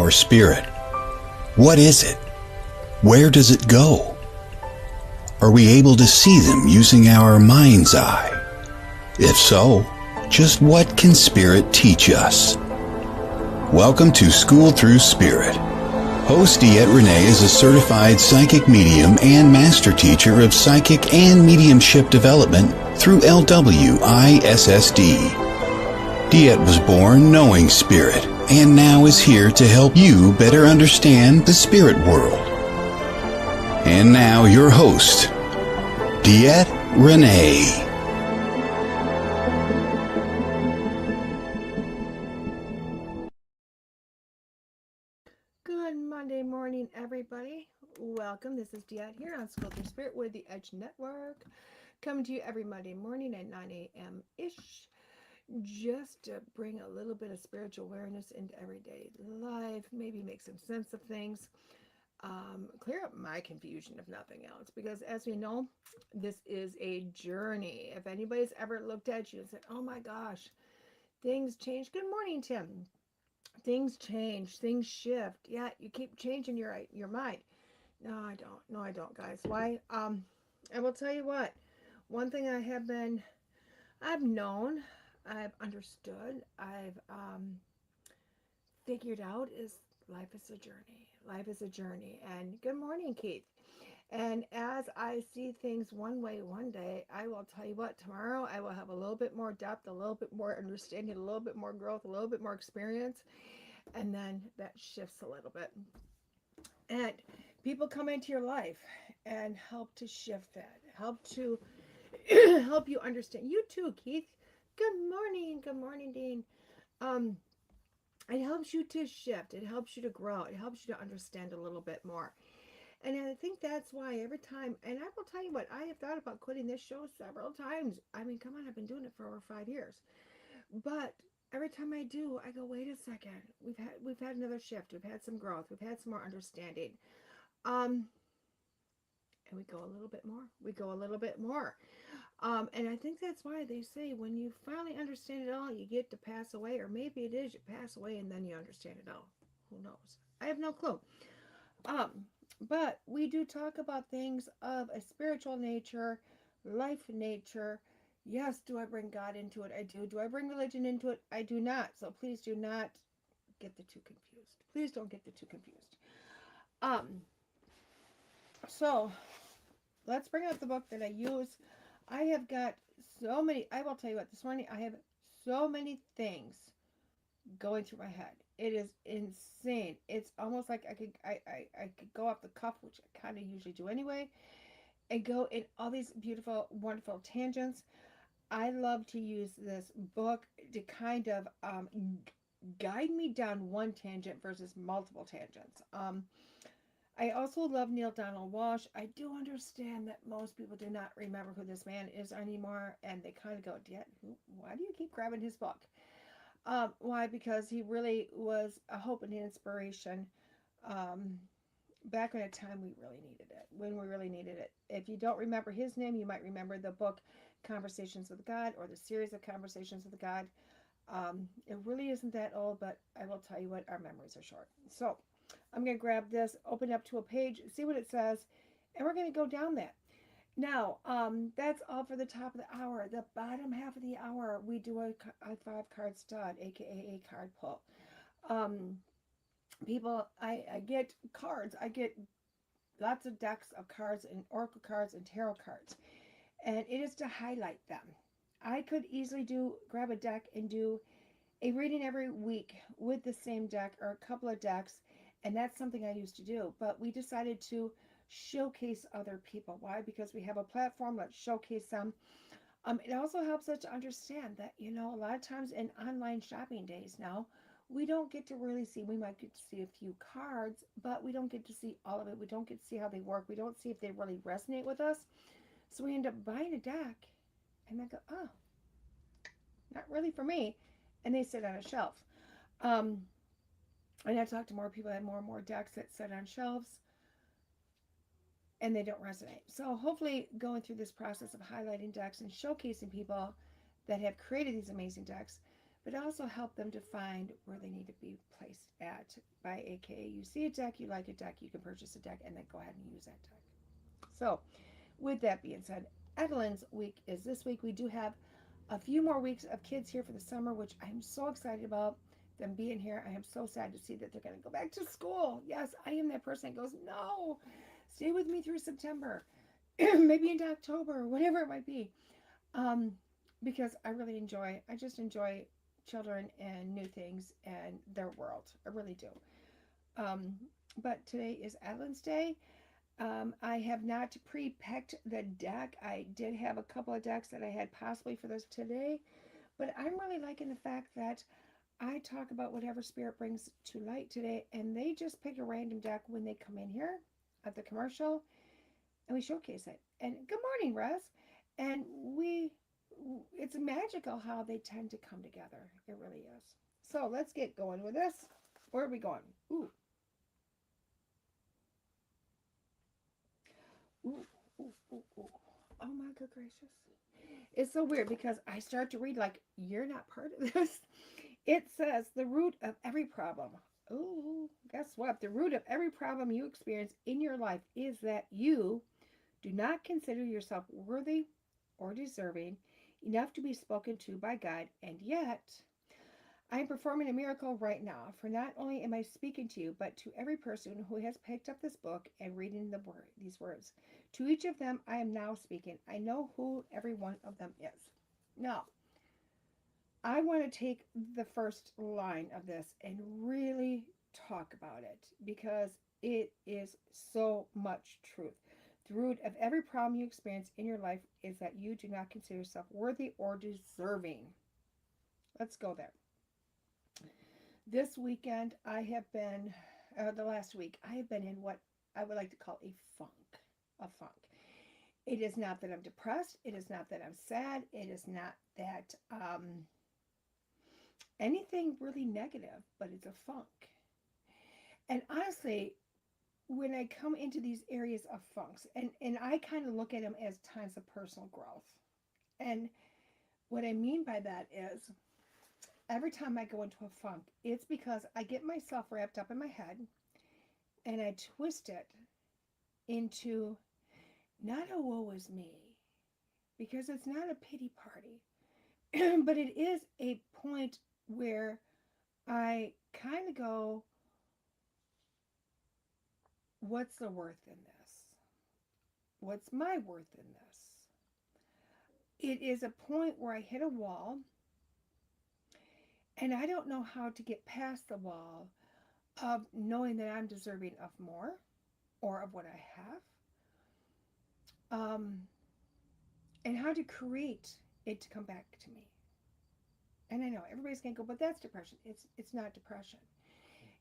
our spirit? What is it? Where does it go? Are we able to see them using our mind's eye? If so, just what can spirit teach us? Welcome to School Through Spirit. Host DeEtte Renee is a certified psychic medium and master teacher of psychic and mediumship development through LWISSD. DeEtte was born knowing spirit and now is here to help you better understand the spirit world. And now your host, DeEtte Renee. Good Monday morning, everybody. Welcome. This is DeEtte here on School Through Spirit with the Edge Network. Coming to you every Monday morning at 9 a.m.-ish. Just to bring a little bit of spiritual awareness into everyday life. Maybe make some sense of things. Clear up my confusion, if nothing else. Because as we know, this is a journey. If anybody's ever looked at you and said, oh my gosh, things change. Good morning, Tim. Things change, things shift. Yeah, you keep changing your mind. No, I don't. No, I don't, guys. Why? I will tell you what. One thing I've known, I've understood, I've figured out is life is a journey. Life is a journey. And good morning, Keith. And as I see things one way one day, I will tell you what, tomorrow I will have a little bit more depth, a little bit more understanding, a little bit more growth, a little bit more experience. And then that shifts a little bit. And people come into your life and help to shift that, help to help you understand. You too, Keith. Good morning, Dean. It helps you to shift. It helps you to grow. It helps you to understand a little bit more. And I think that's why every time, and I will tell you what, I have thought about quitting this show several times. I mean, come on, I've been doing it for over 5 years. But every time I do, I go, wait a second. We've had another shift. We've had some growth. We've had some more understanding. And we go a little bit more. We go a little bit more. And I think that's why they say when you finally understand it all, you get to pass away. Or maybe it is you pass away and then you understand it all. Who knows? I have no clue. But we do talk about things of a spiritual nature, life nature. Yes, do I bring God into it? I do. Do I bring religion into it? I do not. So please do not get the two confused. Please don't get the two confused. So let's bring up the book that I use. I have got so many. I will tell you what. This morning I have so many things going through my head. It is insane. It's almost like I could go off the cuff, which I kind of usually do anyway, and go in all these beautiful, wonderful tangents. I love to use this book to kind of guide me down one tangent versus multiple tangents. I also love Neil Donald Walsh. I do understand that most people do not remember who this man is anymore, and they kind of go, why do you keep grabbing his book? Why? Because he really was a hope and an inspiration back in a time we really needed it, when we really needed it. If you don't remember his name, you might remember the book Conversations with God or the series of Conversations with God. It really isn't that old, but I will tell you what, our memories are short. So I'm going to grab this, open up to a page, see what it says, and we're going to go down that. Now, that's all for the top of the hour. The bottom half of the hour, we do a 5-card stud, aka a card pull. People, I get cards. I get lots of decks of cards and oracle cards and tarot cards, and it is to highlight them. I could easily grab a deck and do a reading every week with the same deck or a couple of decks, and that's something I used to do. But we decided to showcase other people. Why? Because we have a platform. Let's showcase them. It also helps us to understand that, a lot of times in online shopping days now, we don't get to really see, we might get to see a few cards, but we don't get to see all of it. We don't get to see how they work. We don't see if they really resonate with us. So we end up buying a deck and then go, oh, not really for me. And they sit on a shelf. And I talk to more people that have more and more decks that sit on shelves and they don't resonate. So hopefully going through this process of highlighting decks and showcasing people that have created these amazing decks but also help them to find where they need to be placed at by AKA you see a deck, you like a deck, you can purchase a deck and then go ahead and use that deck. So with that being said, Evelyn's week is this week. We do have a few more weeks of kids here for the summer, which I'm so excited about them being here. I am so sad to see that they're going to go back to school. Yes, I am that person that goes, no, stay with me through September, maybe into October, whatever it might be. Um, because I just enjoy children and new things and their world. I really do. Um, but today is Evelyn's Day. I have not pre-picked the deck. I did have a couple of decks that I had possibly for this today, but I'm really liking the fact that I talk about whatever spirit brings to light today, and they just pick a random deck when they come in here at the commercial, and we showcase it. And good morning, Russ. And it's magical how they tend to come together. It really is. So let's get going with this. Where are we going? Ooh. Ooh, ooh, ooh, ooh. Oh my good gracious. It's so weird because I start to read like, you're not part of this. It says the root of every problem. Oh, guess what? The root of every problem you experience in your life is that you do not consider yourself worthy or deserving enough to be spoken to by God, and yet I am performing a miracle right now, for not only am I speaking to you, but to every person who has picked up this book and reading these words. To each of them I am now speaking. I know who every one of them is. Now, I want to take the first line of this and really talk about it because it is so much truth. The root of every problem you experience in your life is that you do not consider yourself worthy or deserving. Let's go there. This weekend, the last week, I have been in what I would like to call a funk. A funk. It is not that I'm depressed. It is not that I'm sad. It is not that anything really negative, but it's a funk. And honestly, when I come into these areas of funks, and I kind of look at them as times of personal growth. And what I mean by that is every time I go into a funk, it's because I get myself wrapped up in my head and I twist it into not a woe is me, because it's not a pity party, but it is a point where I kind of go, what's the worth in this? What's my worth in this? It is a point where I hit a wall and I don't know how to get past the wall of knowing that I'm deserving of more or of what I have, and how to create it to come back to me. And I know everybody's going to go, but that's depression. It's not depression.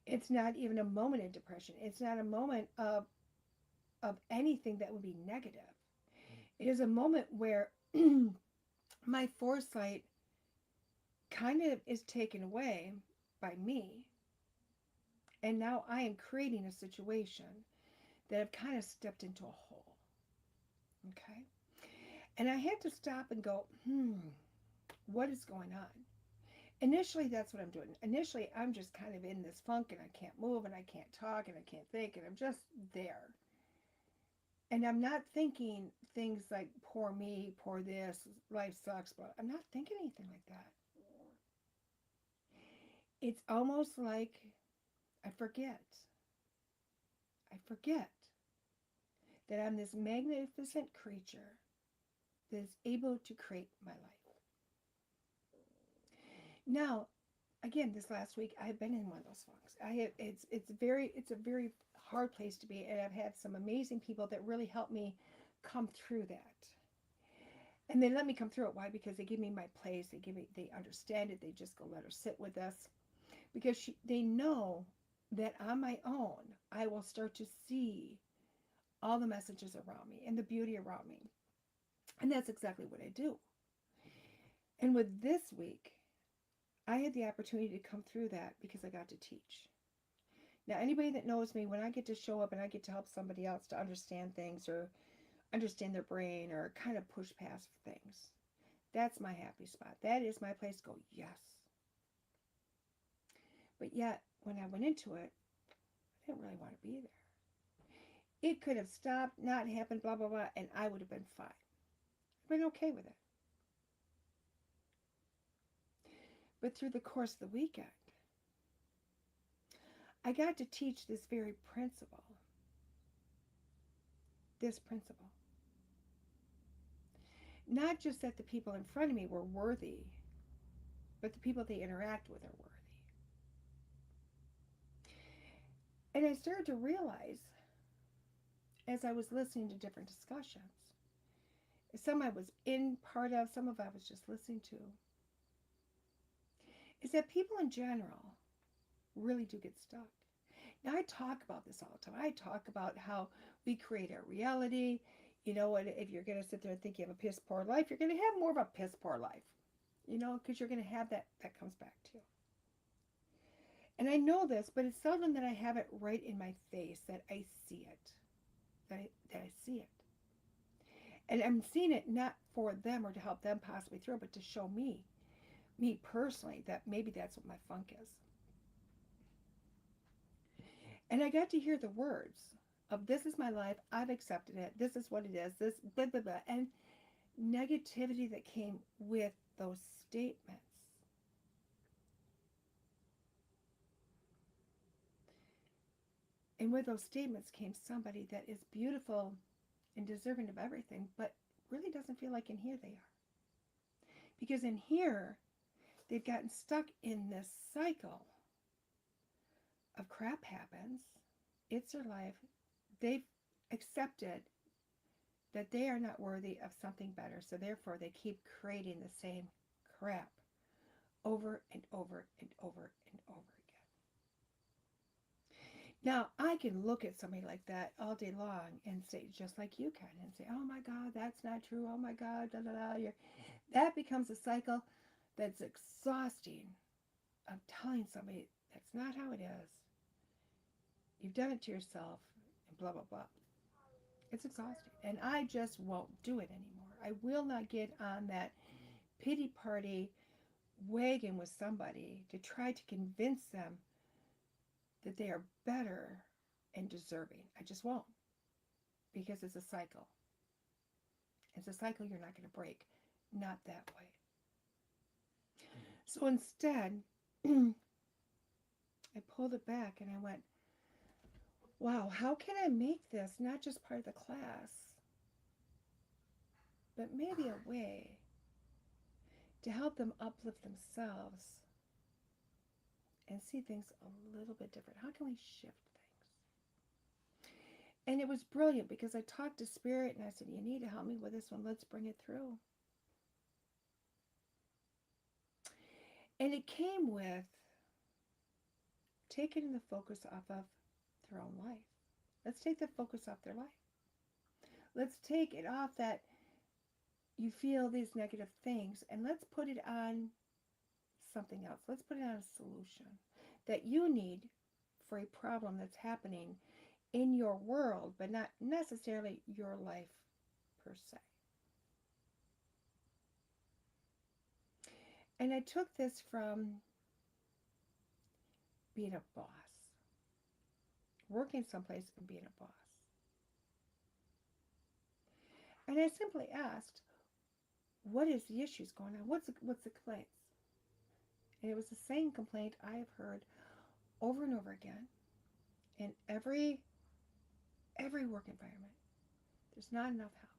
It's not even a moment of depression. It's not a moment of anything that would be negative. It is a moment where my foresight kind of is taken away by me. And now I am creating a situation that I've kind of stepped into a hole. Okay? And I had to stop and go, what is going on? Initially, that's what I'm doing. Initially, I'm just kind of in this funk and I can't move and I can't talk and I can't think and I'm just there. And I'm not thinking things like, poor me, poor this, life sucks, but I'm not thinking anything like that. It's almost like I forget. I forget that I'm this magnificent creature that is able to create my life. Now, again, this last week I've been in one of those funks. It's a very hard place to be, and I've had some amazing people that really helped me come through that. And they let me come through it. Why? Because they give me my place. They understand it. They just go, let her sit with us, because they know that on my own I will start to see all the messages around me and the beauty around me. And that's exactly what I do. And with this week, I had the opportunity to come through that because I got to teach. Now, anybody that knows me, when I get to show up and I get to help somebody else to understand things or understand their brain or kind of push past things, that's my happy spot. That is my place to go, yes. But yet, when I went into it, I didn't really want to be there. It could have stopped, not happened, blah, blah, blah, and I would have been fine. I've been okay with it. But through the course of the weekend, I got to teach this very principle. This principle. Not just that the people in front of me were worthy, but the people they interact with are worthy. And I started to realize as I was listening to different discussions, some I was in part of, some of I was just listening to, is that people in general really do get stuck. Now, I talk about this all the time. I talk about how we create our reality. You know, and if you're going to sit there and think you have a piss poor life, you're going to have more of a piss poor life. You know, because you're going to have that comes back to you. And I know this, but it's seldom that I have it right in my face, that I see it. That I see it. And I'm seeing it not for them or to help them possibly through, but to show me personally, that maybe that's what my funk is. And I got to hear the words of this is my life, I've accepted it, this is what it is, this blah, blah, blah, and negativity that came with those statements. And with those statements came somebody that is beautiful and deserving of everything, but really doesn't feel like in here they are. Because in here, they've gotten stuck in this cycle of crap happens. It's their life. They've accepted that they are not worthy of something better. So therefore, they keep creating the same crap over and over and over and over again. Now, I can look at somebody like that all day long and say, just like you can, and say, oh my God, that's not true. Oh my God, da da da. That becomes a cycle that's exhausting of telling somebody that's not how it is. You've done it to yourself, and blah, blah, blah. It's exhausting. And I just won't do it anymore. I will not get on that pity party wagon with somebody to try to convince them that they are better and deserving. I just won't. Because it's a cycle. It's a cycle you're not going to break. Not that way. So instead, I pulled it back and I went, wow, how can I make this not just part of the class, but maybe a way to help them uplift themselves and see things a little bit different? How can we shift things? And it was brilliant because I talked to Spirit and I said, you need to help me with this one. Let's bring it through. And it came with taking the focus off of their own life. Let's take the focus off their life. Let's take it off that you feel these negative things and let's put it on something else. Let's put it on a solution that you need for a problem that's happening in your world, but not necessarily your life per se. And I took this from being a boss, working someplace and being a boss. And I simply asked, what is the issues going on? What's the complaints? And it was the same complaint I have heard over and over again in every work environment. There's not enough help.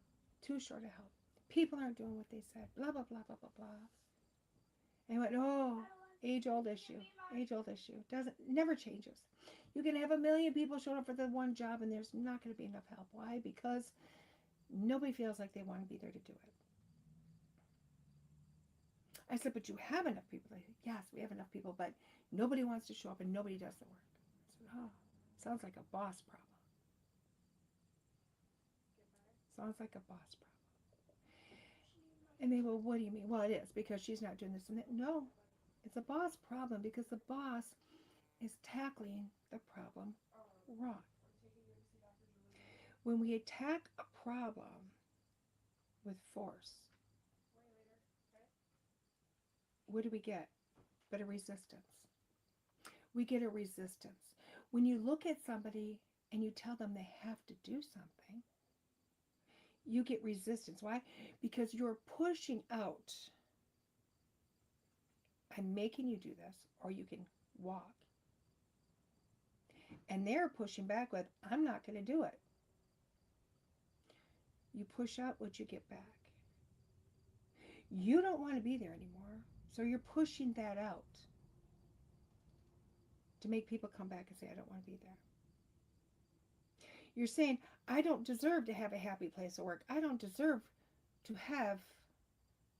Too short of help. People aren't doing what they said. Blah, blah, blah, blah, blah, blah. And I went, oh, age-old issue. Age-old issue. Never changes. You can have 1 million people showing up for the one job and there's not going to be enough help. Why? Because nobody feels like they want to be there to do it. I said, but you have enough people. They said, yes, we have enough people, but nobody wants to show up and nobody does the work. I said, oh, sounds like a boss problem. Sounds like a boss problem. And they go, what do you mean? Well, it is because she's not doing this and that. No, it's a boss problem because the boss is tackling the problem wrong. When we attack a problem with force, what do we get? But a resistance. We get a resistance. When you look at somebody and you tell them they have to do something, you get resistance. Why? Because you're pushing out, I'm making you do this, or you can walk. And they're pushing back with, I'm not going to do it. You push out what you get back. You don't want to be there anymore. So you're pushing that out to make people come back and say, I don't want to be there. You're saying, I don't deserve to have a happy place of work. I don't deserve to have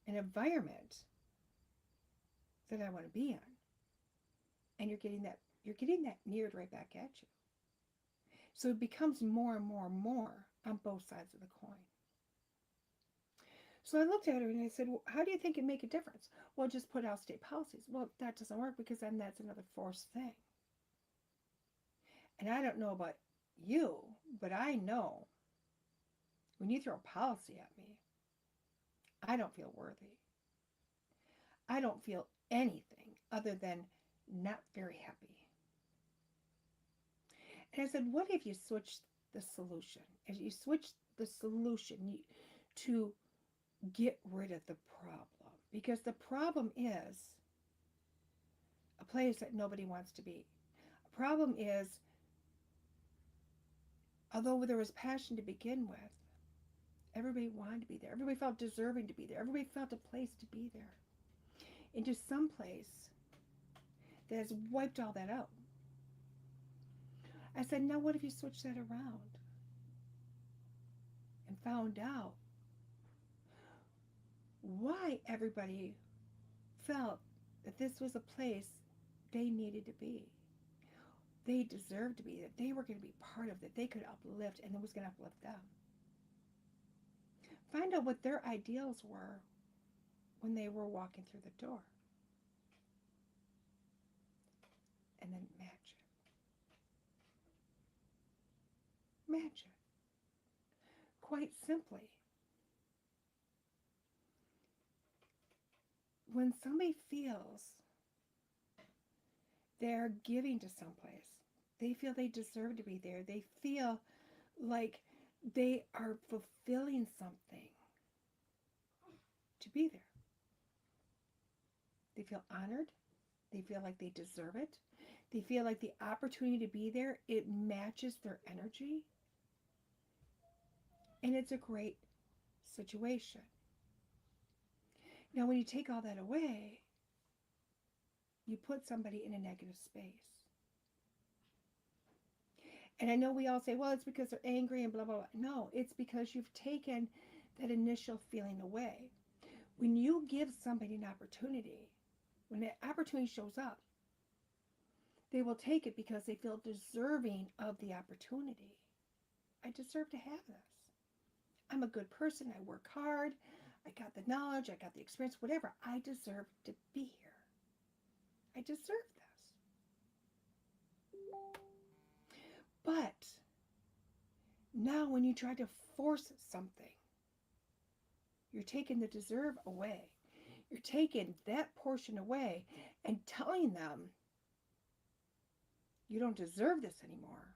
an environment that I want to be in. And you're getting that mirrored right back at you. So it becomes more and more and more on both sides of the coin. So I looked at her and I said, well, how do you think it'd make a difference? Well, just put out state policies. Well, that doesn't work because then that's another forced thing. And I don't know about you, but I know when you throw policy at me, I don't feel worthy. I don't feel anything other than not very happy. And I said, what if you switch the solution? If you switch the solution to get rid of the problem, because the problem is a place that nobody wants to be. A problem is, although there was passion to begin with, everybody wanted to be there. Everybody felt deserving to be there. Everybody felt a place to be there. Into some place that has wiped all that out. I said, now what if you switch that around and found out why everybody felt that this was a place they needed to be. They deserved to be, that they were going to be part of it, they could uplift, and it was going to uplift them. Find out what their ideals were when they were walking through the door. And then match it. Match it. Quite simply, when somebody feels they're giving to someplace, they feel they deserve to be there, they feel like they are fulfilling something to be there. They feel honored. They feel like they deserve it. They feel like the opportunity to be there, it matches their energy. And it's a great situation. Now, when you take all that away, you put somebody in a negative space. And I know we all say, well, it's because they're angry and blah, blah, blah. No, it's because you've taken that initial feeling away. When you give somebody an opportunity, when that opportunity shows up, they will take it because they feel deserving of the opportunity. I deserve to have this. I'm a good person. I work hard. I got the knowledge. I got the experience, whatever. I deserve to be here. I deserve this. But now when you try to force something, you're taking the deserve away. You're taking that portion away and telling them, you don't deserve this anymore,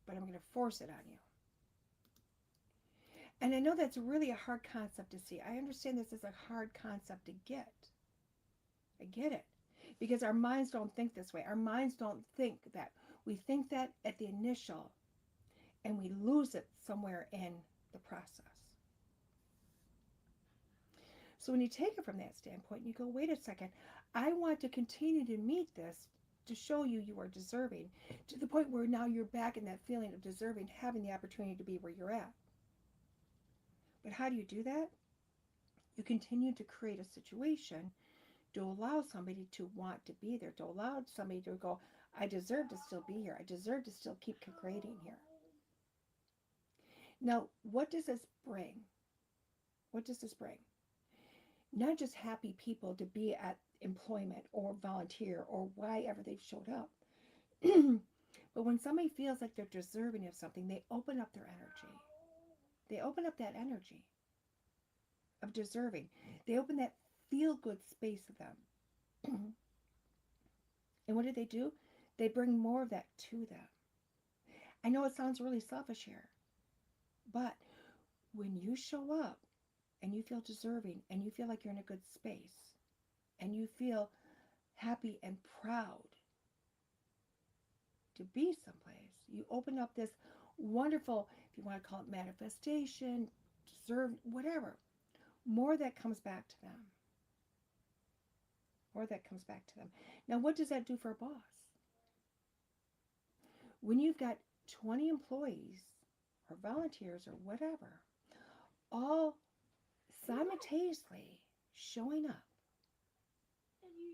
but I'm going to force it on you. And I know that's really a hard concept to see. I understand this is a hard concept to get. I get it. Because our minds don't think this way. Our minds don't think that. We think that at the initial, and we lose it somewhere in the process. So when you take it from that standpoint, you go, wait a second, I want to continue to meet this to show you you are deserving, to the point where now you're back in that feeling of deserving, having the opportunity to be where you're at. But how do you do that? You continue to create a situation to allow somebody to want to be there, to allow somebody to go, I deserve to still be here. I deserve to still keep creating here. Now, what does this bring? What does this bring? Not just happy people to be at employment or volunteer or why ever they've showed up. But when somebody feels like they're deserving of something, they open up their energy. They open up that energy of deserving. They open that feel-good space of them. And what do? They bring more of that to them. I know it sounds really selfish here, but when you show up and you feel deserving and you feel like you're in a good space and you feel happy and proud to be someplace, you open up this wonderful, if you want to call it manifestation, deserved, whatever, more that comes back to them. More that comes back to them. Now, what does that do for a boss? When you've got 20 employees or volunteers or whatever, all simultaneously showing up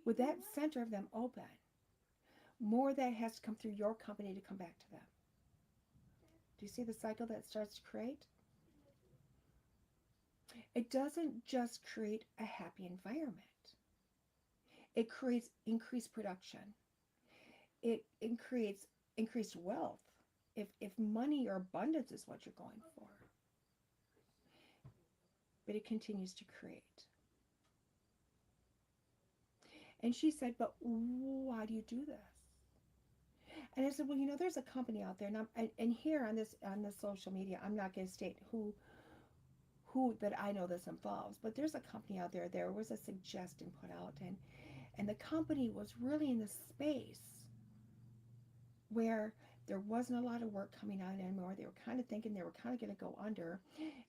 with that center of them open, more that has to come through your company to come back to them. Do you see the cycle that starts to create? It doesn't just create a happy environment. It creates increased production. It creates increased wealth. If money or abundance is what you're going for. But it continues to create. And she said, but why do you do this? And I said, well, there's a company out there, and here on this social media, I'm not going to state who that I know this involves, but there's a company out there. There was a suggestion put out, and the company was really in this space where there wasn't a lot of work coming out anymore. They were kind of thinking they were kind of going to go under,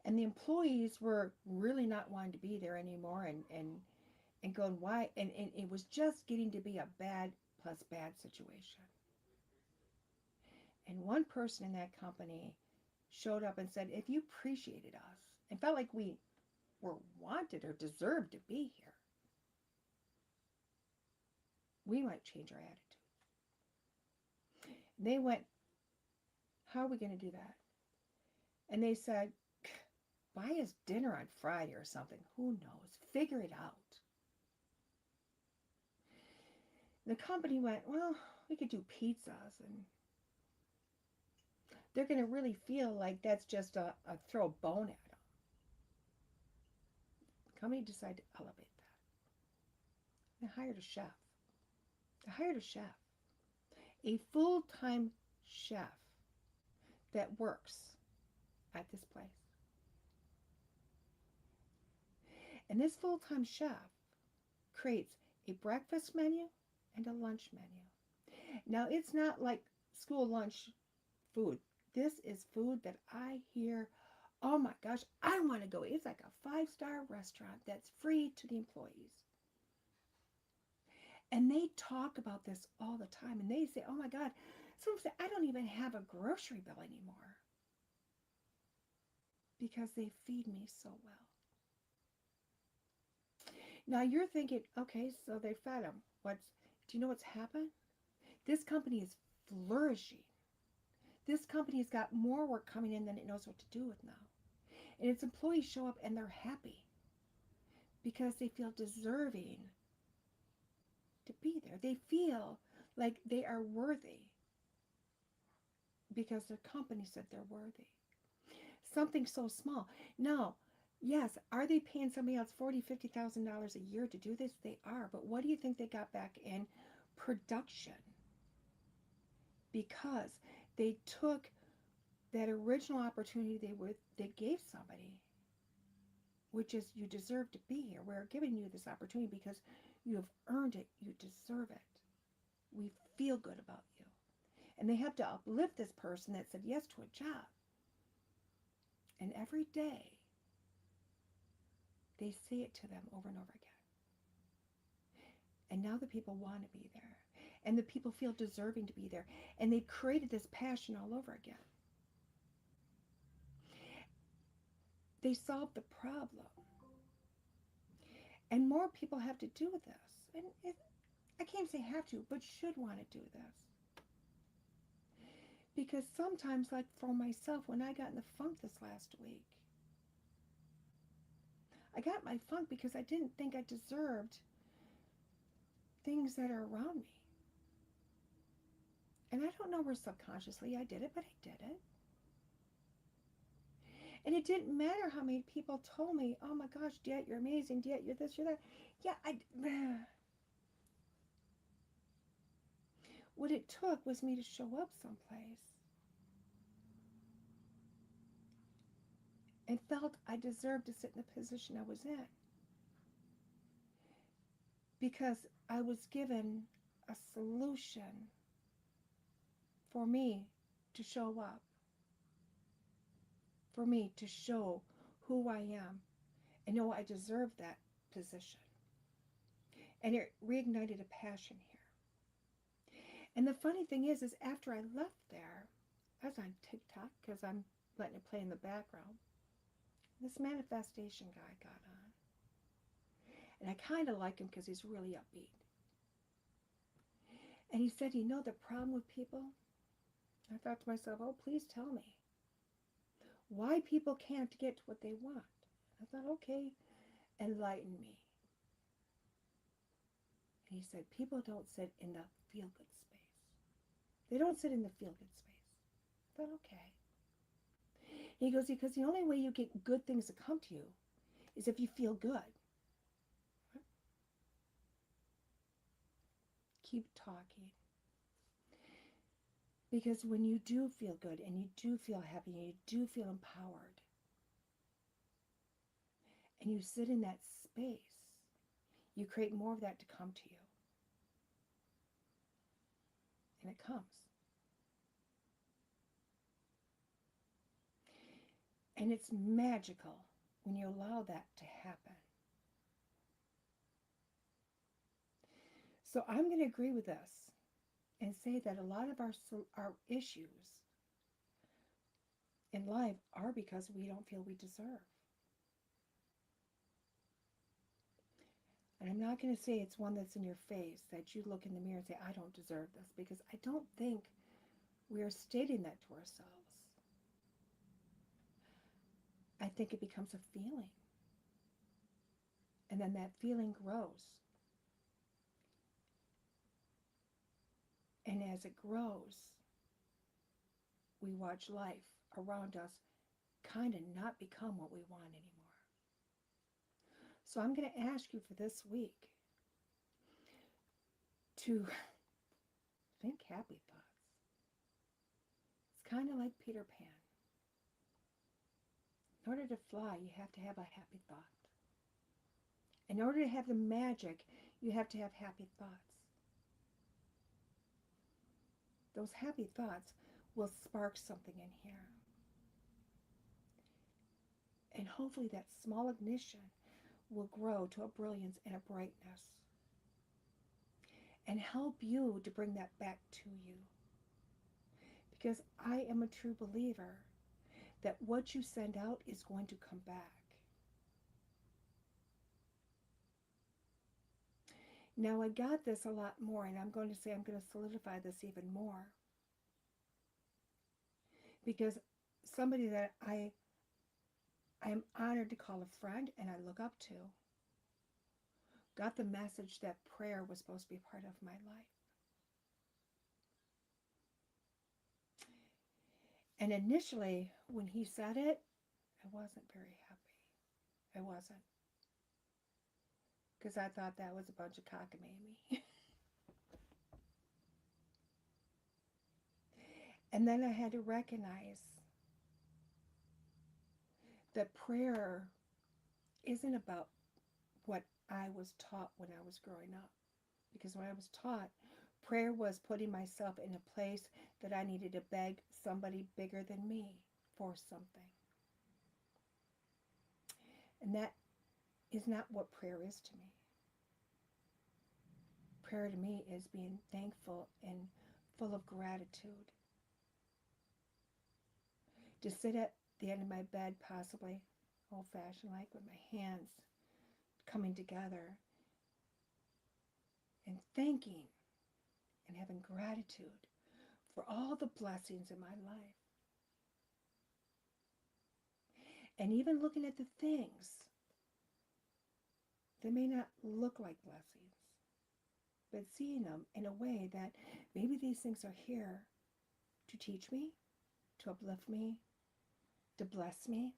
and the employees were really not wanting to be there anymore, and going, why? And it was just getting to be a bad plus bad situation. And one person in that company showed up and said, if you appreciated us and felt like we were wanted or deserved to be here, we might change our attitude. And they went, how are we going to do that? And they said, buy us dinner on Friday or something. Who knows? Figure it out. The company went, well, we could do pizzas, and they're going to really feel like that's just a throw a bone at them. The company decided to elevate that. They hired a chef. A full-time chef that works at this place. And this full-time chef creates a breakfast menu and a lunch menu. Now, it's not like school lunch food. This is food that I hear, oh my gosh, I want to go. It's like a 5-star restaurant that's free to the employees. And they talk about this all the time. And they say, oh my God, some say, I don't even have a grocery bill anymore because they feed me so well. Now you're thinking, okay, so they fed them. Do you know what's happened? This company is flourishing. This company's got more work coming in than it knows what to do with now. And its employees show up and they're happy because they feel deserving to be there. They feel like they are worthy because their company said they're worthy. Something so small. Now, yes, are they paying somebody else $40,000, $50,000 a year to do this? They are. But what do you think they got back in production? Because they took that original opportunity they gave somebody, which is you deserve to be here. We're giving you this opportunity because you have earned it. You deserve it. We feel good about you. And they have to uplift this person that said yes to a job. And every day, they say it to them over and over again. And now the people want to be there. And the people feel deserving to be there. And they created this passion all over again. They solved the problem. And more people have to do this. And I can't say have to, but should want to do this. Because sometimes, like for myself, when I got in the funk this last week, I got my funk because I didn't think I deserved things that are around me. And I don't know where subconsciously I did it, but I did it. And it didn't matter how many people told me, oh my gosh, DeEtte, you're amazing. DeEtte, you're this, you're that. Yeah, What it took was me to show up someplace and felt I deserved to sit in the position I was in because I was given a solution for me to show up, for me to show who I am and know I deserve that position. And it reignited a passion here. And the funny thing is after I left there, I was on TikTok because I'm letting it play in the background. This manifestation guy got on. And I kind of like him because he's really upbeat. And he said, you know the problem with people? I thought to myself, oh, please tell me. Why people can't get to what they want. I thought, okay, enlighten me. And he said, people don't sit in the feel-good space. They don't sit in the feel-good space. I thought, okay. He goes, because the only way you get good things to come to you is if you feel good. Keep talking. Because when you do feel good and you do feel happy and you do feel empowered and you sit in that space, you create more of that to come to you. And it comes. And it's magical when you allow that to happen. So I'm going to agree with this and say that a lot of our issues in life are because we don't feel we deserve. And I'm not going to say it's one that's in your face, that you look in the mirror and say, I don't deserve this, because I don't think we are stating that to ourselves. I think it becomes a feeling. And then that feeling grows. And as it grows, we watch life around us kind of not become what we want anymore. So I'm going to ask you for this week to think happy thoughts. It's kind of like Peter Pan. In order to fly, you have to have a happy thought. In order to have the magic, you have to have happy thoughts. Those happy thoughts will spark something in here. And hopefully that small ignition will grow to a brilliance and a brightness and help you to bring that back to you. Because I am a true believer that what you send out is going to come back. Now I got this a lot more, and I'm going to say I'm going to solidify this even more. Because somebody that I am honored to call a friend and I look up to got the message that prayer was supposed to be part of my life. And initially, when he said it, I wasn't very happy. I wasn't. Because I thought that was a bunch of cockamamie. And then I had to recognize that prayer isn't about what I was taught when I was growing up. Because when I was taught, prayer was putting myself in a place that I needed to beg somebody bigger than me for something. And that is not what prayer is to me. Prayer to me is being thankful and full of gratitude. To sit at the end of my bed, possibly old-fashioned, like with my hands coming together and thanking and having gratitude for all the blessings in my life. And even looking at the things that may not look like blessings, but seeing them in a way that maybe these things are here to teach me, to uplift me, to bless me,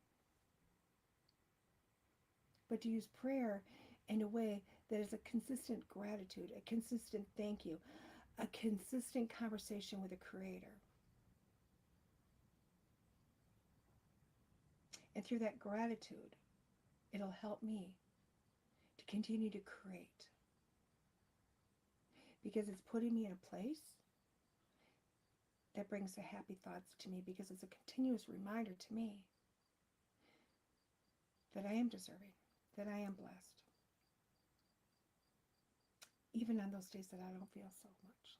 but to use prayer in a way that is a consistent gratitude, a consistent thank you, a consistent conversation with the Creator. And through that gratitude, it'll help me to continue to create, because it's putting me in a place that brings the happy thoughts to me, because it's a continuous reminder to me that I am deserving, that I am blessed, even on those days that I don't feel so much.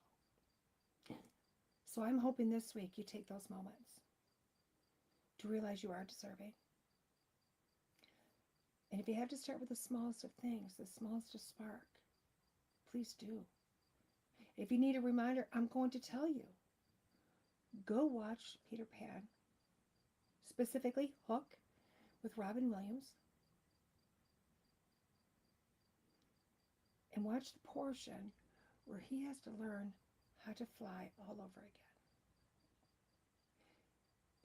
So I'm hoping this week you take those moments to realize you are deserving. And if you have to start with the smallest of things, the smallest of spark, please do. If you need a reminder, I'm going to tell you. Go watch Peter Pan, specifically Hook with Robin Williams, and watch the portion where he has to learn how to fly all over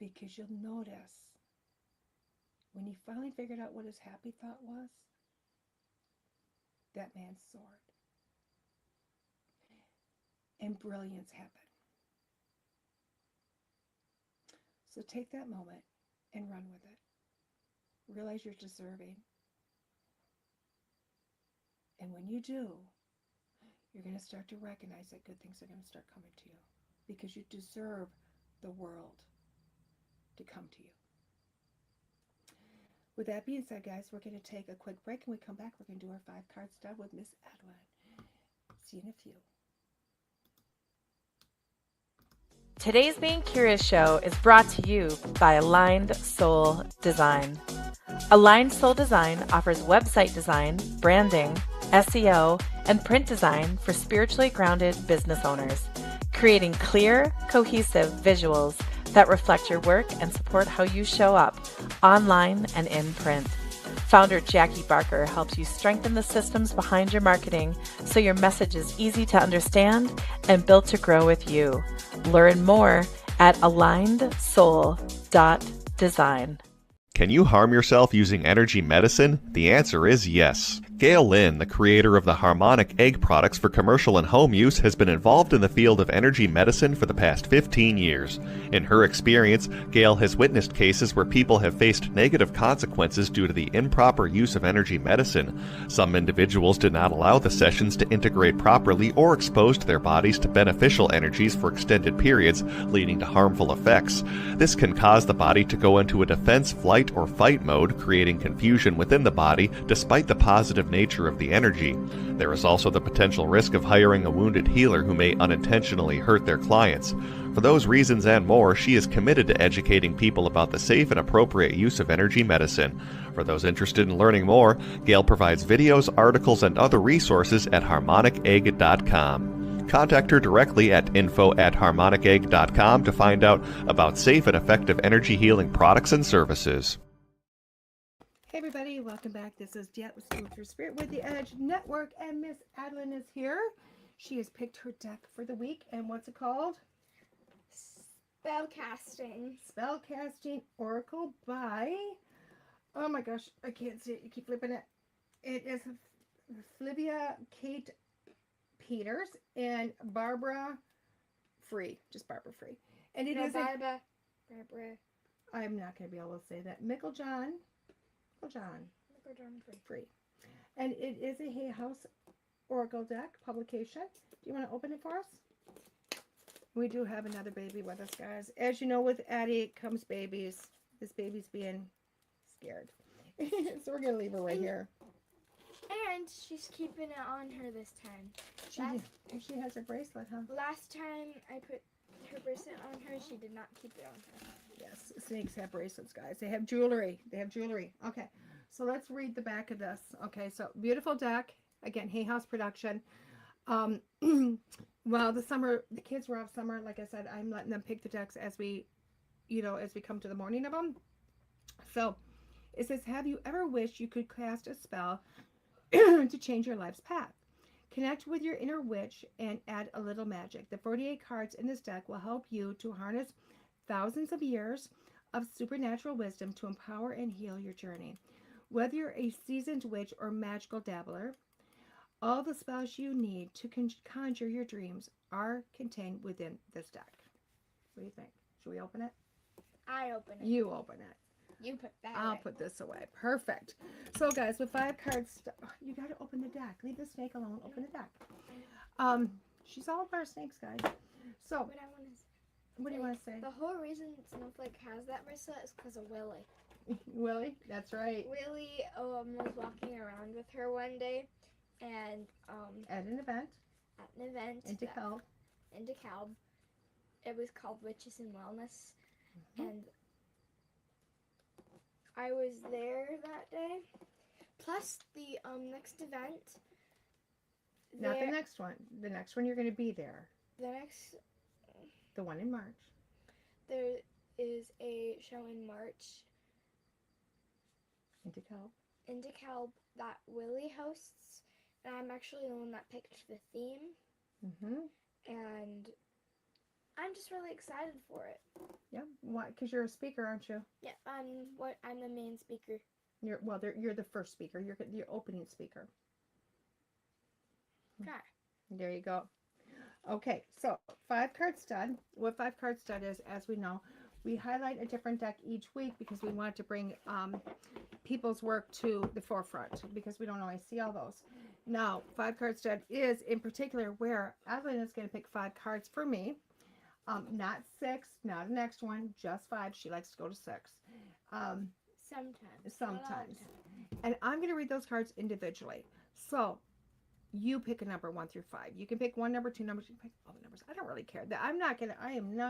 again. Because you'll notice when he finally figured out what his happy thought was, that man soared. And brilliance happened. So take that moment and run with it. Realize you're deserving. And when you do, you're going to start to recognize that good things are going to start coming to you, because you deserve the world to come to you. With that being said, guys, we're going to take a quick break. And when we come back, we're going to do our 5-card stuff with Miss Adeline. See you in a few. Today's Being Curious show is brought to you by Aligned Soul Design. Aligned Soul Design offers website design, branding, SEO, and print design for spiritually grounded business owners, creating clear, cohesive visuals that reflect your work and support how you show up online and in print. Founder Jackie Barker helps you strengthen the systems behind your marketing so your message is easy to understand and built to grow with you. Learn more at alignedsoul.design. Can you harm yourself using energy medicine? The answer is yes. Gail Lynn, the creator of the Harmonic Egg products for commercial and home use, has been involved in the field of energy medicine for the past 15 years. In her experience, Gail has witnessed cases where people have faced negative consequences due to the improper use of energy medicine. Some individuals did not allow the sessions to integrate properly or exposed their bodies to beneficial energies for extended periods, leading to harmful effects. This can cause the body to go into a defense, flight, or fight mode, creating confusion within the body despite the positive nature of the energy. There is also the potential risk of hiring a wounded healer who may unintentionally hurt their clients. For those reasons and more, she is committed to educating people about the safe and appropriate use of energy medicine. For those interested in learning more, Gail provides videos, articles, and other resources at harmonicegg.com. Contact her directly at info@harmonicegg.com to find out about safe and effective energy healing products and services. Hey everybody, welcome back. This is DeEtte with Thru Spirit with the Edge Network, and Miss Adeline is here. She has picked her deck for the week, and what's it called? Spellcasting Oracle by, oh my gosh, I can't see it. You keep flipping it. It is Flavia Kate Peters and Barbara Free, just Barbara Free. And it is Barbara. I'm not going to be able to say that. Michael John Free. And it is a Hay House Oracle deck publication. Do you want to open it for us? We do have another baby with us, guys. As you know, with Addie comes babies. This baby's being scared. So we're going to leave her right here. And she's keeping it on her this time. She has her bracelet, huh? Last time I put her bracelet on her, she did not keep it on her. Yes, snakes have bracelets, guys. They have jewelry. Okay, so let's read the back of this. Okay, so beautiful deck. Again, Hay House production. Well, the kids were off summer. Like I said, I'm letting them pick the decks as we come to the morning of them. So it says, have you ever wished you could cast a spell to change your life's path? Connect with your inner witch and add a little magic. The 48 cards in this deck will help you to harness thousands of years of supernatural wisdom to empower and heal your journey. Whether you're a seasoned witch or magical dabbler, all the spells you need to conjure your dreams are contained within this deck. What do you think? Should we open it? I open it. You open it. You put that I'll away. put this away. Perfect. So guys, with 5 cards, you got to open the deck. Leave the snake alone. Open the deck. She's all about snakes, guys. So, What I want to say. what do you want to say? The whole reason Snowflake has that bracelet is because of Willie. Willie? That's right. Willie was walking around with her one day, and At an event at an event in DeKalb. in DeKalb. It was called Witches and Wellness, and I was there that day. Plus the next event. Not the next one. The next one you're going to be there. The one in March. There is a show in March In DeKalb. in DeKalb that Willie hosts, and I'm actually the one that picked the theme, and I'm just really excited for it. Yeah. Why? Because you're a speaker, aren't you? Yeah, I'm the main speaker. You're the first speaker. You're the opening speaker. Okay. There you go. Okay, so 5 card stud. What 5 card stud is, as we know, we highlight a different deck each week because we want to bring people's work to the forefront because we don't always see all those. Now, 5 card stud is in particular where Evelyn is going to pick 5 cards for me. Not 6, not the next one, just 5. She likes to go to 6. Sometimes. And I'm going to read those cards individually. So, you pick a number 1 through 5. You can pick 1 number, 2 numbers. You can pick all the numbers. I don't really care. I am not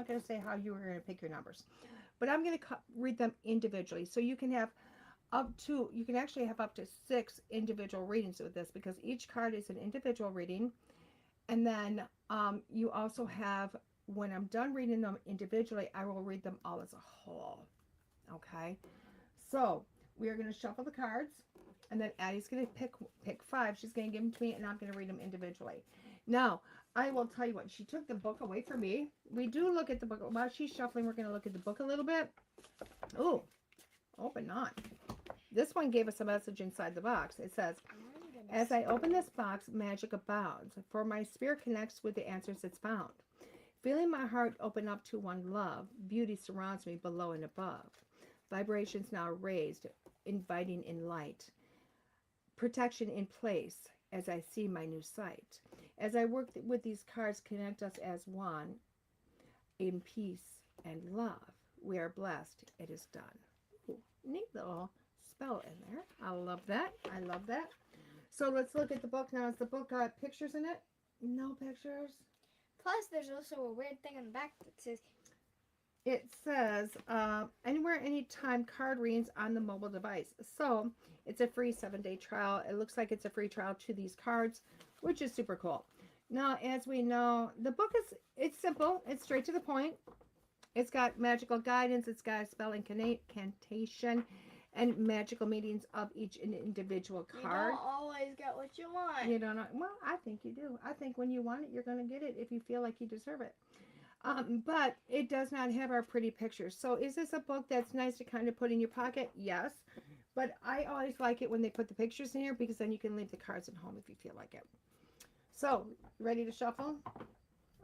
going to say how you are going to pick your numbers, but I'm going to read them individually. So you can have you can actually have up to 6 individual readings with this because each card is an individual reading. And then you also have, when I'm done reading them individually, I will read them all as a whole. Okay. So we are going to shuffle the cards. And then Addie's going to pick 5. She's going to give them to me, and I'm going to read them individually. Now, I will tell you what. She took the book away from me. We do look at the book. While she's shuffling, we're going to look at the book a little bit. Oh, open not. This one gave us a message inside the box. It says, as I open this box, magic abounds, for my spirit connects with the answers it's found. Feeling my heart open up to one love, beauty surrounds me below and above. Vibrations now raised, inviting in light. Protection in place as I see my new sight. As I work with these cards, connect us as one in peace and love. We are blessed. It is done. Ooh, neat little spell in there. I love that. I love that. So let's look at the book now. Has the book got pictures in it? No pictures. Plus, there's also a weird thing on the back that says, it says, anywhere, anytime, card readings on the mobile device. So, it's a free 7-day trial. It looks like it's a free trial to these cards, which is super cool. Now, as we know, the book it's simple. It's straight to the point. It's got magical guidance. It's got a spell incantation and magical meanings of each individual card. You don't always get what you want. You don't know. Well, I think you do. I think when you want it, you're going to get it if you feel like you deserve it. But it does not have our pretty pictures. So is this a book that's nice to kind of put in your pocket? Yes. But I always like it when they put the pictures in here because then you can leave the cards at home if you feel like it. So, ready to shuffle?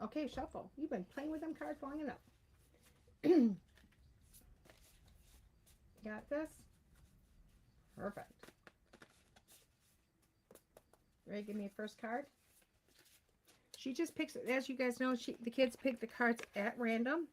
Okay, shuffle. You've been playing with them cards long enough. Got this? Perfect. Ready to give me a first card? She just picks, as you guys know, the kids pick the cards at random.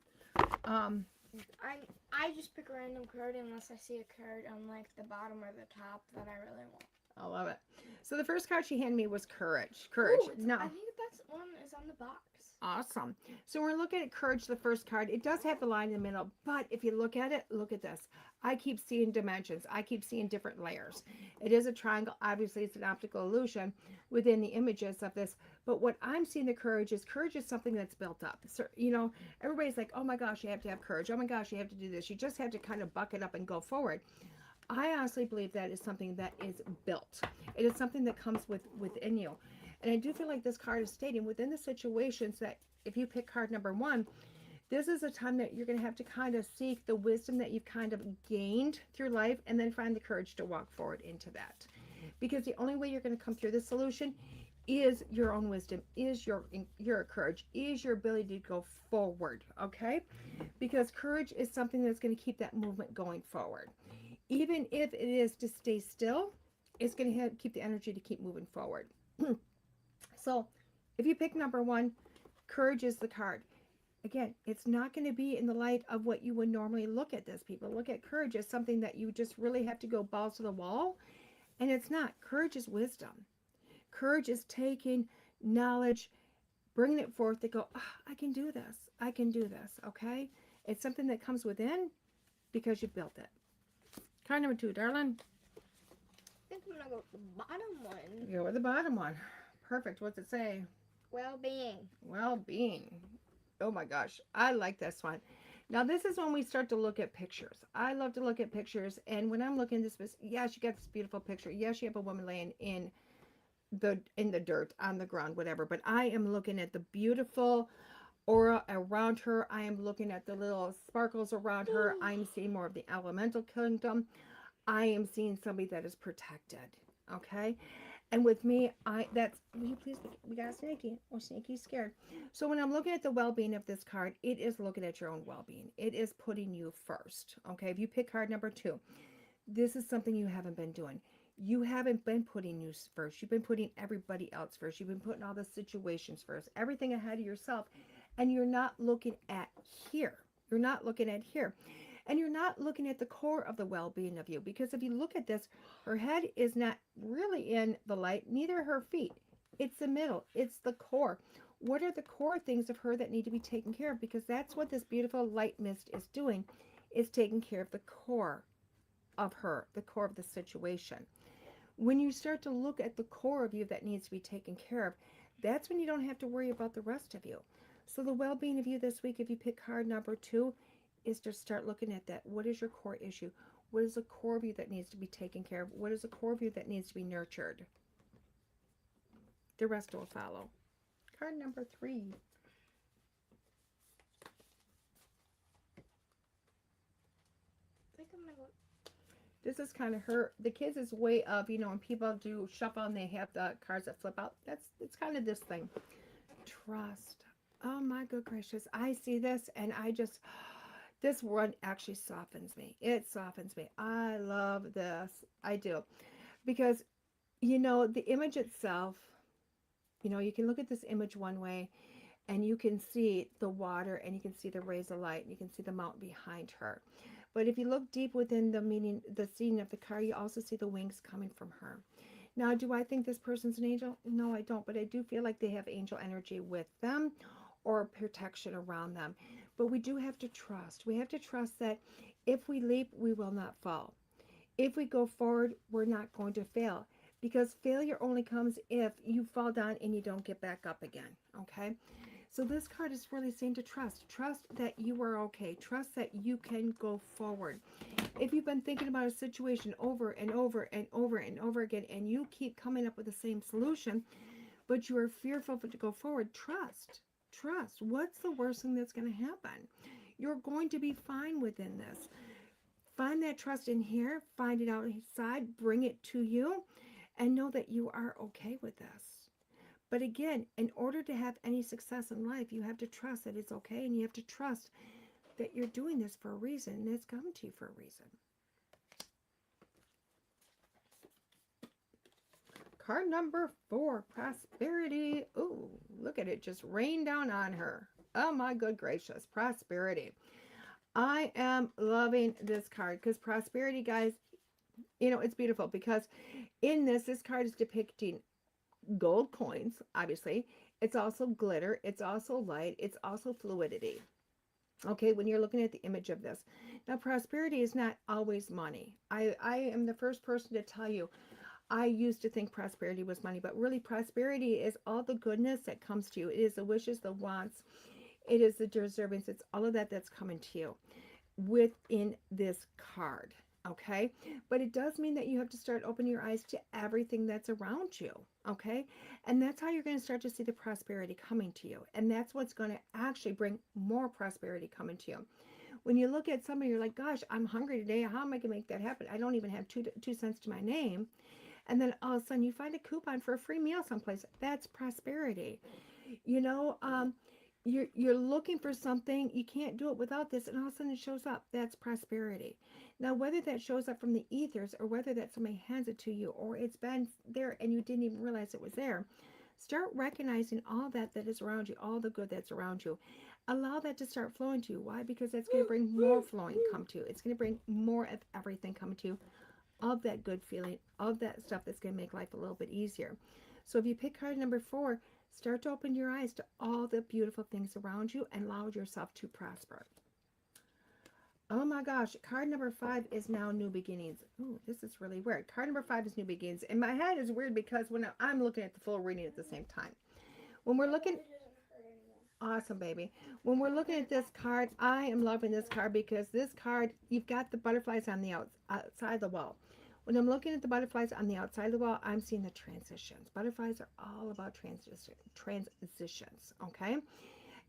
I just pick a random card unless I see a card on like the bottom or the top that I really want. I love it. So the first card she handed me was Courage. Courage. Ooh, No. I think that's one is on the box. Awesome. So we're looking at Courage, the first card. It does have the line in the middle, but if you look at it, look at this. I keep seeing dimensions. I keep seeing different layers. It is a triangle. Obviously, it's an optical illusion within the images of this. But what I'm seeing the courage is something that's built up. So, you know, everybody's like, oh my gosh, you have to have courage. Oh my gosh, you have to do this. You just have to kind of buck it up and go forward. I honestly believe that is something that is built. It is something that comes within you. And I do feel like this card is stating within the situations that if you pick card number 1, this is a time that you're going to have to kind of seek the wisdom that you've kind of gained through life and then find the courage to walk forward into that. Because the only way you're going to come through this solution is your own wisdom, is your courage, is your ability to go forward, okay? Because courage is something that's going to keep that movement going forward. Even if it is to stay still, it's going to keep the energy to keep moving forward. So if you pick number one, courage is the card. Again, it's not going to be in the light of what you would normally look at this. People look at courage as something that you just really have to go balls to the wall, and it's not. Courage is wisdom. Courage is taking knowledge, bringing it forth to go, oh, I can do this. I can do this, okay? It's something that comes within because you've built it. Card number two, darling. I think I'm going to go with the bottom one. Go with the bottom one. Perfect. What's it say? Well-being. Well-being. Oh my gosh. I like this one. Now, this is when we start to look at pictures. I love to look at pictures. And when I'm looking at this, yes, you got this beautiful picture. Yes, you have a woman laying in the dirt, on the ground, whatever. But I am looking at the beautiful aura around her. I am looking at the little sparkles around her. I'm seeing more of the elemental kingdom. I am seeing somebody that is protected. Okay. And with me, will you please, we got Snaky. Oh, Snaky's scared. So when I'm looking at the well-being of this card, it is looking at your own well-being. It is putting you first. Okay. If you pick card number two, this is something you haven't been doing. You haven't been putting you first. You've been putting everybody else first. You've been putting all the situations first, everything ahead of yourself. And you're not looking at here. You're not looking at here. And you're not looking at the core of the well-being of you. Because if you look at this, her head is not really in the light, neither her feet. It's the middle. It's the core. What are the core things of her that need to be taken care of? Because that's what this beautiful light mist is doing, is taking care of the core of her, the core of the situation. When you start to look at the core of you that needs to be taken care of, that's when you don't have to worry about the rest of you. So the well-being of you this week, if you pick card number two, is to start looking at that. What is your core issue? What is the core of you that needs to be taken care of? What is the core of you that needs to be nurtured? The rest will follow. Card number three. I think I'm going to go. This is kind of the kids' way of, when people do shuffle and they have the cards that flip out. It's kind of this thing. Trust. Oh my good gracious. I see this and this one actually softens me. It softens me. I love this. I do. Because, the image itself, you can look at this image one way and you can see the water and you can see the rays of light and you can see the mountain behind her. But if you look deep within the scene of the car, you also see the wings coming from her. Now, do I think this person's an angel? No, I don't. But I do feel like they have angel energy with them or protection around them. But we do have to trust. We have to trust that if we leap, we will not fall. If we go forward, we're not going to fail. Because failure only comes if you fall down and you don't get back up again. Okay? So this card is really saying to trust. Trust that you are okay. Trust that you can go forward. If you've been thinking about a situation over and over and over and over again, and you keep coming up with the same solution, but you are fearful to go forward, trust. Trust. What's the worst thing that's going to happen? You're going to be fine within this. Find that trust in here. Find it outside. Bring it to you. And know that you are okay with this. But again, in order to have any success in life, you have to trust that it's okay. And you have to trust that you're doing this for a reason. And it's coming to you for a reason. Card number 4, prosperity. Ooh, look at it. Just rain down on her. Oh my good gracious. Prosperity. I am loving this card because prosperity, guys, it's beautiful because in this card is depicting gold coins, obviously. It's also glitter. It's also light. It's also fluidity. Okay, when you're looking at the image of this. Now, prosperity is not always money. I am the first person to tell you, I used to think prosperity was money, but really prosperity is all the goodness that comes to you. It is the wishes, the wants. It is the deservings. It's all of that that's coming to you within this card. Okay, but it does mean that you have to start opening your eyes to everything that's around you. Okay, and that's how you're going to start to see the prosperity coming to you, and that's what's going to actually bring more prosperity coming to you. When you look at somebody, you're like, gosh, I'm hungry today. How am I going to make that happen? I don't even have two cents to my name. and then all of a sudden you find a coupon for a free meal someplace. That's prosperity. You know, you're looking for something, you can't do it without this, and all of a sudden it shows up. That's prosperity. Now, whether that shows up from the ethers or whether that somebody hands it to you or it's been there and you didn't even realize it was there, start recognizing all that is around you, all the good that's around you. Allow that to start flowing to you. Why? Because that's going to bring more flowing come to you. It's going to bring more of everything coming to you, of that good feeling, of that stuff that's going to make life a little bit easier. So if you pick card number 4, start to open your eyes to all the beautiful things around you and allow yourself to prosper. Oh my gosh, card number 5 is now new beginnings. Oh, this is really weird. Card number 5 is new beginnings. And my head is weird because when I'm looking at the full reading at the same time. When we're looking... Awesome, baby. When we're looking at this card, I am loving this card because this card, you've got the butterflies on the outside of the wall. When I'm looking at the butterflies on the outside of the wall, I'm seeing the transitions. Butterflies are all about transitions, okay?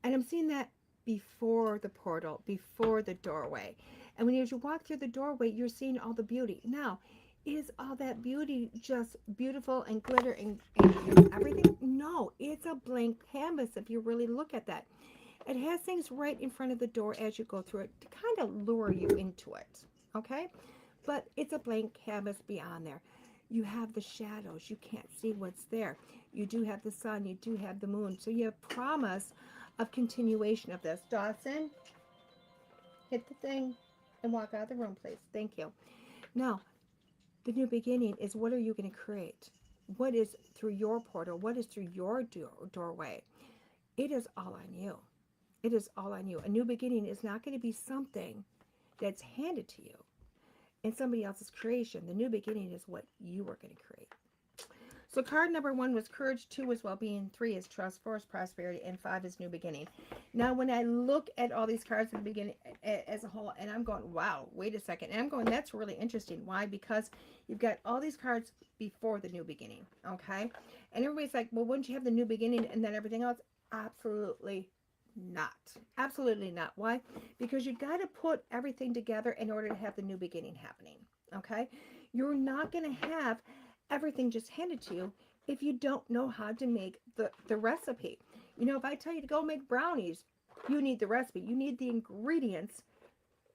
And I'm seeing that before the portal, before the doorway. And when you walk through the doorway, you're seeing all the beauty. Now, is all that beauty just beautiful and glitter and everything? No, it's a blank canvas if you really look at that. It has things right in front of the door as you go through it to kind of lure you into it, okay? But it's a blank canvas beyond there. You have the shadows. You can't see what's there. You do have the sun. You do have the moon. So you have promise of continuation of this. Dawson, hit the thing and walk out of the room, please. Thank you. Now, the new beginning is, what are you going to create? What is through your portal? What is through your doorway? It is all on you. It is all on you. A new beginning is not going to be something that's handed to you in somebody else's creation. The new beginning is what you are going to create. So card number 1 was courage, 2 was well-being, 3 is trust, 4 is prosperity, and 5 is new beginning. Now, when I look at all these cards in the beginning as a whole, and I'm going, wow, wait a second. And I'm going, that's really interesting. Why? Because you've got all these cards before the new beginning, okay? And everybody's like, well, wouldn't you have the new beginning and then everything else? Absolutely not. Absolutely not. Why? Because you've got to put everything together in order to have the new beginning happening, okay? You're not going to have everything just handed to you if you don't know how to make the recipe. You know, if I tell you to go make brownies, you need the recipe. You need the ingredients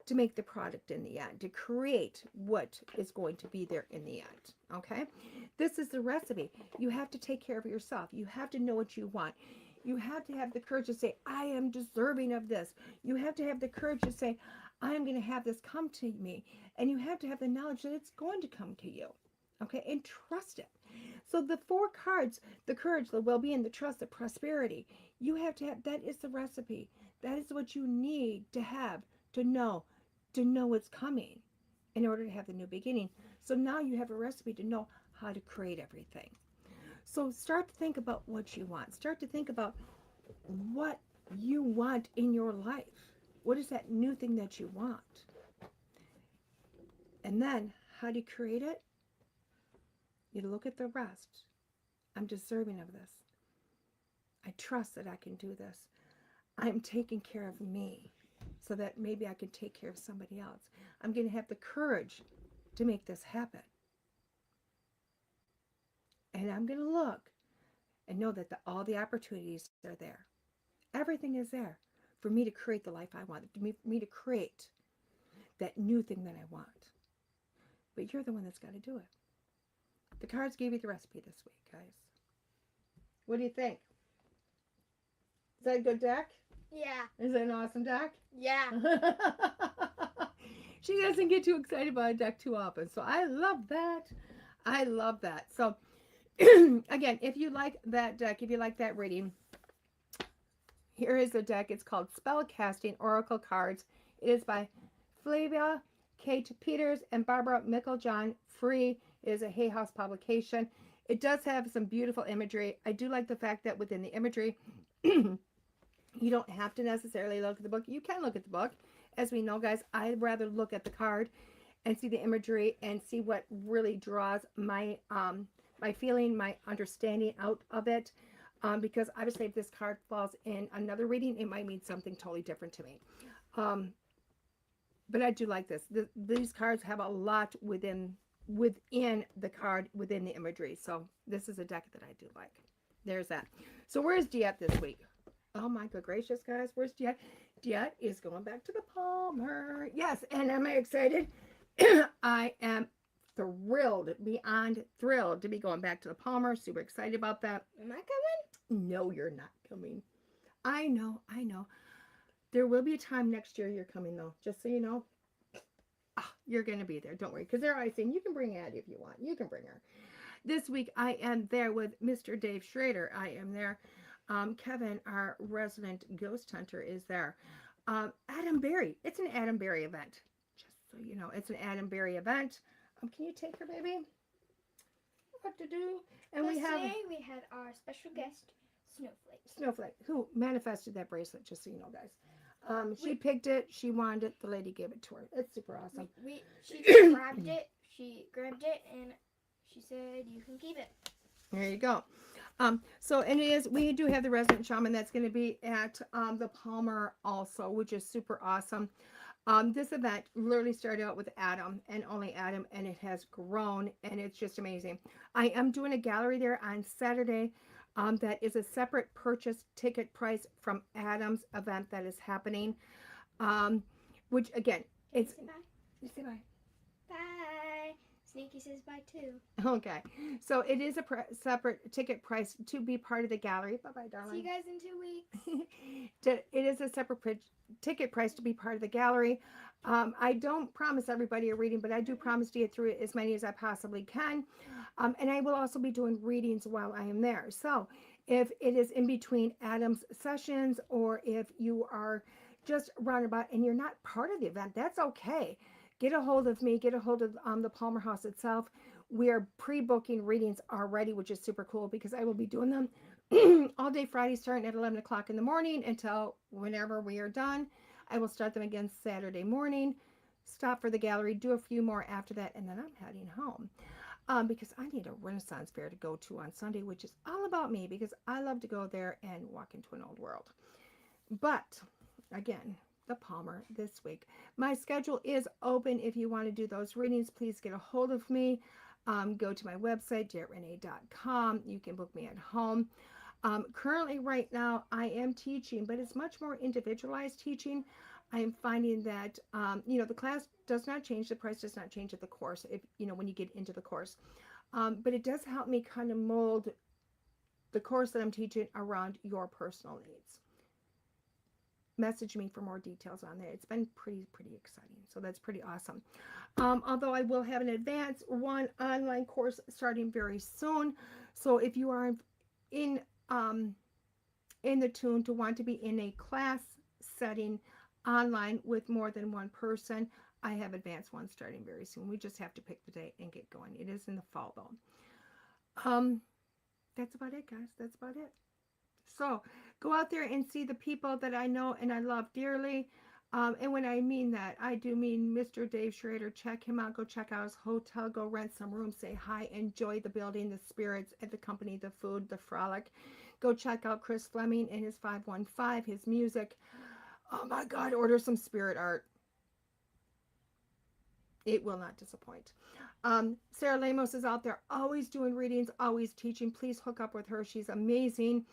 to make the product in the end, to create what is going to be there in the end, okay? This is the recipe. You have to take care of yourself. You have to know what you want. You have to have the courage to say, I am deserving of this. You have to have the courage to say, I am going to have this come to me. And you have to have the knowledge that it's going to come to you. Okay, and trust it. So the 4 cards, the courage, the well-being, the trust, the prosperity, you have to have, that is the recipe. That is what you need to have, to know it's coming in order to have the new beginning. So now you have a recipe to know how to create everything. So start to think about what you want. Start to think about what you want in your life. What is that new thing that you want? And then, how do you create it? You look at the rest. I'm deserving of this. I trust that I can do this. I'm taking care of me so that maybe I can take care of somebody else. I'm going to have the courage to make this happen. And I'm going to look and know that all the opportunities are there. Everything is there for me to create the life I want, for me to create that new thing that I want. But you're the one that's got to do it. The cards gave you the recipe this week, guys. What do you think? Is that a good deck? Yeah. Is that an awesome deck? Yeah. She doesn't get too excited about a deck too often. So I love that. I love that. So again, if you like that deck, if you like that reading, here is a deck. It's called Spellcasting Oracle Cards. It is by Flavia Kate Peters and Barbara Micklejohn. Free. It is a Hay House publication. It does have some beautiful imagery. I do like the fact that within the imagery, you don't have to necessarily look at the book. You can look at the book. As we know, guys, I'd rather look at the card and see the imagery and see what really draws my my feeling, my understanding out of it. Because obviously if this card falls in another reading, it might mean something totally different to me. But I do like this. These cards have a lot within within the card, within the imagery. So this is a deck that I do like. There's that. So where's DeEtte this week? Oh my good gracious, guys. Where's DeEtte? DeEtte is going back to the Palmer. Yes, and am I excited? I am thrilled, beyond thrilled to be going back to the Palmer. Super excited about that. Am I coming? No, you're not coming. I know. There will be a time next year you're coming, though. Just so you know. You're going to be there. Don't worry. Because they're always saying, you can bring Addie if you want. You can bring her. This week, I am there with Mr. Dave Schrader. I am there. Kevin, our resident ghost hunter, is there. Adam Berry. It's an Adam Berry event. Just so you know, it's an Adam Berry event. Can you take her, baby? What to do? And today we had our special guest, Snowflake, who manifested that bracelet, just so you know, guys. She picked it. She wanted it. The lady gave it to her. It's super awesome. She grabbed it. She grabbed it, and she said, you can keep it. There you go. So, and we do have the resident shaman that's going to be at the Palmer also, which is super awesome. This event literally started out with Adam and only Adam, and it has grown, and it's just amazing. I am doing a gallery there on Saturday. That is a separate purchase ticket price from Adam's event that is happening. Which again, it's... Say bye. You say bye. Bye. Sneaky says bye too. Okay. So it is a separate ticket price to be part of the gallery. Bye-bye, darling. See you guys in 2 weeks. It is a separate ticket price to be part of the gallery. I don't promise everybody a reading, but I do promise to get through as many as I possibly can. And I will also be doing readings while I am there. So if it is in between Adam's sessions, or if you are just roundabout and you're not part of the event, that's okay. Get a hold of me. Get a hold of the Palmer House itself. We are pre-booking readings already, which is super cool because I will be doing them all day Friday, starting at 11 o'clock in the morning until whenever we are done. I will start them again Saturday morning, stop for the gallery, do a few more after that, and then I'm heading home because I need a Renaissance fair to go to on Sunday, which is all about me because I love to go there and walk into an old world. But again, the Palmer this week. My schedule is open. If you want to do those readings, please get a hold of me. Go to my website, DeEtteRenee.com. You can book me at home. Currently, right now, I am teaching, but it's much more individualized teaching. I am finding that, the class does not change. The price does not change at the course, when you get into the course. But it does help me kind of mold the course that I'm teaching around your personal needs. Message me for more details on that. It's been pretty exciting. So that's pretty awesome. Although I will have an advanced one online course starting very soon. So if you are in the tune to want to be in a class setting online with more than one person, I have advanced one starting very soon. We just have to pick the date and get going. It is in the fall though. That's about it, guys. That's about it. So go out there and see the people that I know and I love dearly. And when I mean that, I do mean Mr. Dave Schrader. Check him out. Go check out his hotel. Go rent some rooms. Say hi. Enjoy the building, the spirits at the company, the food, the frolic. Go check out Chris Fleming and his 515, his music. Oh my God, order some spirit art. It will not disappoint. Sarah Lamos is out there always doing readings, always teaching. Please hook up with her. She's amazing.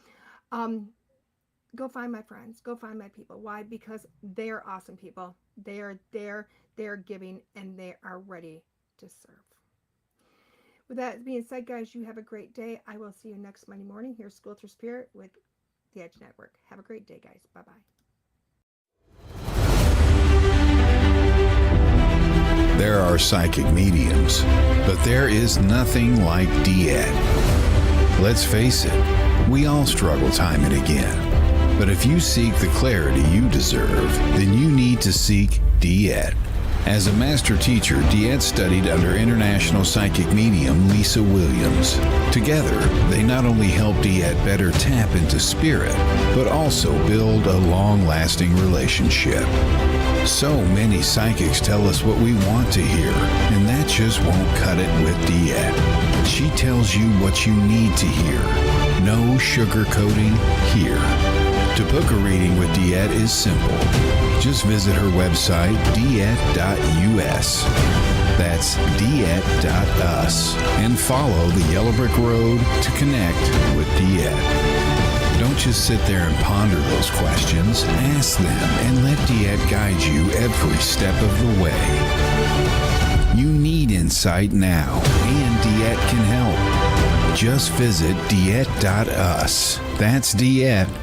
Go find my friends. Go find my people. Why? Because they're awesome people. They are there. They're giving, and they are ready to serve. With that being said, guys, you have a great day. I will see you next Monday morning here, School Through Spirit with the Edge Network. Have a great day, guys. Bye-bye. There are psychic mediums, but there is nothing like DeEtte. Let's face it, we all struggle time and again. But if you seek the clarity you deserve, then you need to seek DeEtte. As a master teacher, DeEtte studied under international psychic medium Lisa Williams. Together, they not only help DeEtte better tap into spirit, but also build a long-lasting relationship. So many psychics tell us what we want to hear, and that just won't cut it with DeEtte. She tells you what you need to hear. No sugarcoating here. To book a reading with DeEtte is simple. Just visit her website, DeEtte.us. That's DeEtte.us. And follow the yellow brick road to connect with DeEtte. Don't just sit there and ponder those questions. Ask them and let DeEtte guide you every step of the way. You need insight now, and DeEtte can help. Just visit DeEtte.us. That's DeEtte.us.